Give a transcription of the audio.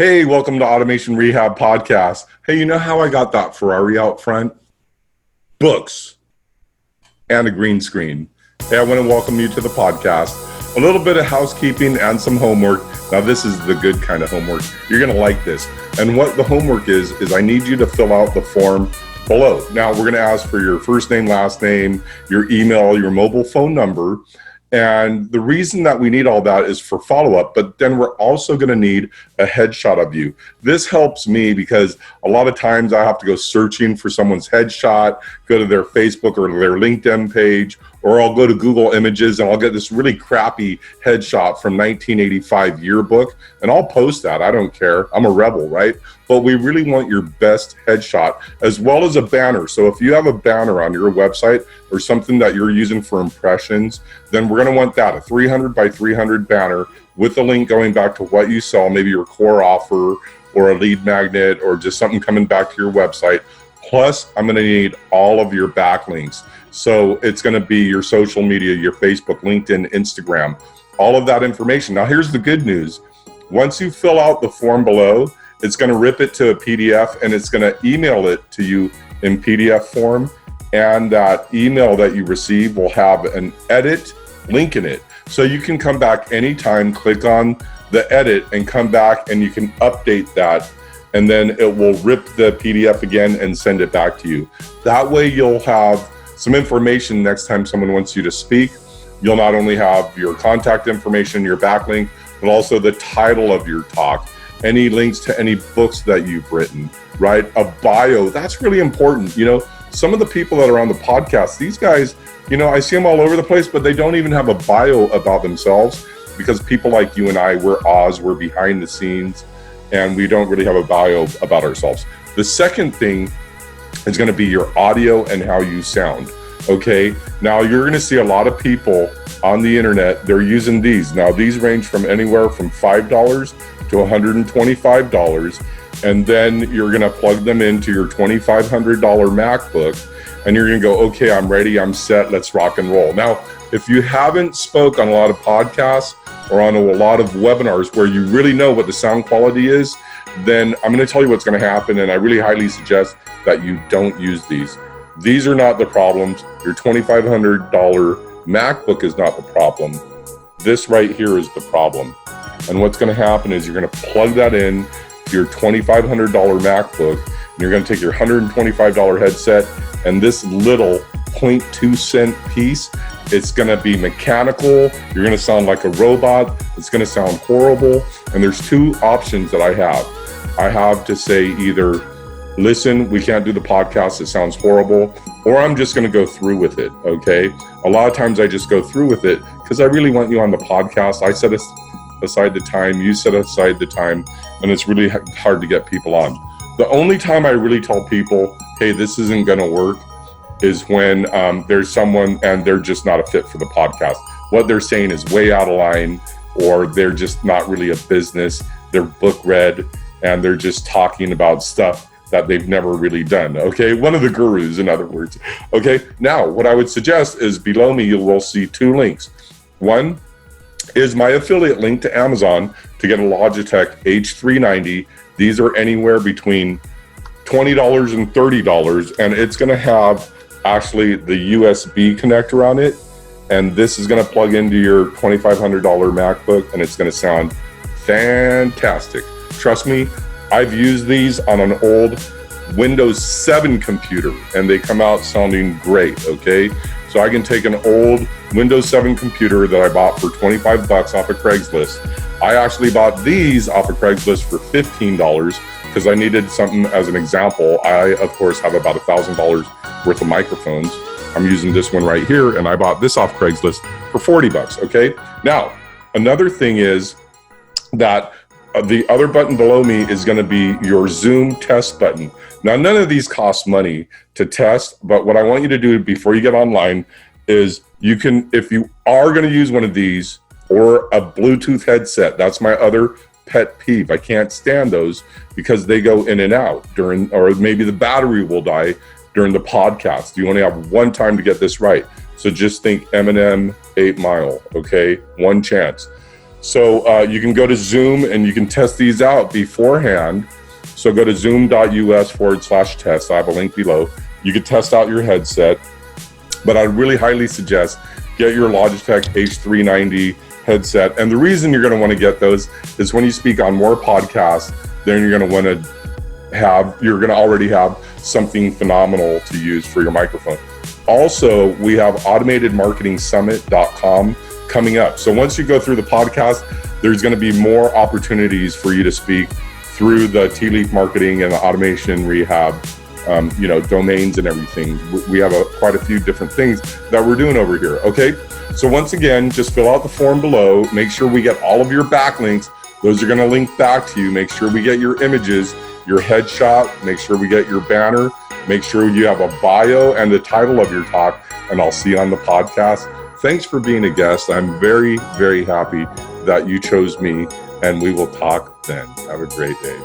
Hey, welcome to Automation Rehab Podcast. Hey, you know how I got that Ferrari out front? Books and a green screen. Hey, I want to welcome you to the podcast. A little bit of housekeeping and some homework. Now, this is the good kind of homework. You're going to like this. And what the homework is I need you to fill out the form below. Now, we're going to ask for your first name, last name, your email, your mobile phone number. And the reason that we need all that is for follow-up, but then we're also going to need a headshot of you. This helps me because a lot of times I have to go searching for someone's headshot, go to their Facebook or their LinkedIn page, or I'll go to Google Images and I'll get this really crappy headshot from 1985 yearbook, and I'll post that. I don't care. I'm a rebel, right? But we really want your best headshot as well as a banner. So if you have a banner on your website or something that you're using for impressions, then we're going to want that, a 300 by 300 banner with a link going back to what you sell, maybe your core offer or a lead magnet or just something coming back to your website. Plus, I'm going to need all of your backlinks. So it's going to be your social media, your Facebook, LinkedIn, Instagram, all of that information. Now, here's the good news. Once you fill out the form below, it's going to rip it to a PDF and it's going to email it to you in PDF form. And that email that you receive will have an edit link in it. So you can come back anytime, click on the edit and come back and you can update that. And then it will rip the PDF again and send it back to you. That way you'll have some information next time someone wants you to speak. You'll not only have your contact information, your backlink, but also the title of your talk, any links to any books that you've written, right? A bio, that's really important. You know, some of the people that are on the podcast, these guys, you know, I see them all over the place, but they don't even have a bio about themselves because people like you and I, we're behind the scenes and we don't really have a bio about ourselves. The second thing is going to be your audio and how you sound. Okay. Now you're going to see a lot of people on the internet. They're using these. Now these range from anywhere from $5 to $125. And then you're going to plug them into your $2,500 MacBook and you're going to go, okay, I'm ready. I'm set. Let's rock and roll. Now, if you haven't spoke on a lot of podcasts or on a lot of webinars where you really know what the sound quality is, then I'm going to tell you what's going to happen. And I really highly suggest that you don't use these. These are not the problems. Your $2,500 MacBook is not the problem. This right here is the problem. And what's going to happen is you're going to plug that in to your $2,500 MacBook, and you're going to take your $125 headset and this little 0.2 cent piece. It's going to be mechanical. You're going to sound like a robot. It's going to sound horrible. And there's two options that I have. I have to say either, listen, we can't do the podcast, it sounds horrible, or I'm just going to go through with it, okay? A lot of times I just go through with it because I really want you on the podcast. I set aside the time, you set aside the time, and it's really hard to get people on. The only time I really tell people, hey, this isn't going to work, is when there's someone and they're just not a fit for the podcast. What they're saying is way out of line, or they're just not really a business, they're book read, and they're just talking about stuff that they've never really done, okay? One of the gurus, in other words, okay? Now, what I would suggest is below me, you will see two links. One is my affiliate link to Amazon to get a Logitech H390. These are anywhere between $20 and $30, and it's gonna have actually the USB connector on it, and this is gonna plug into your $2,500 MacBook, and it's gonna sound fantastic. Trust me, I've used these on an old Windows 7 computer and they come out sounding great, okay? So I can take an old Windows 7 computer that I bought for 25 bucks off of Craigslist. I actually bought these off of Craigslist for $15 because I needed something as an example. I, of course, have about $1,000 worth of microphones. I'm using this one right here and I bought this off Craigslist for 40 bucks, okay? Now, another thing is that the other button below me is going to be your Zoom test button. Now, none of these cost money to test, but what I want you to do before you get online is you can, if you are going to use one of these or a Bluetooth headset, that's my other pet peeve. I can't stand those because they go in and out during, or maybe the battery will die during the podcast. You only have one time to get this right. So just think Eminem, 8 Mile, okay? One chance. So you can go to Zoom and you can test these out beforehand. So go to zoom.us/test. I have a link below. You can test out your headset, but I really highly suggest get your Logitech H390 headset. And the reason you're going to want to get those is when you speak on more podcasts, then you're going to want to already have something phenomenal to use for your microphone. Also, we have automatedmarketingsummit.com coming up. So once you go through the podcast, there's going to be more opportunities for you to speak through the tea leaf marketing and the automation rehab, domains and everything. We have quite a few different things that we're doing over here. Okay. So once again, just fill out the form below. Make sure we get all of your backlinks. Those are going to link back to you. Make sure we get your images, your headshot. Make sure we get your banner. Make sure you have a bio and the title of your talk, and I'll see you on the podcast. Thanks for being a guest. I'm very, very happy that you chose me, and we will talk then. Have a great day.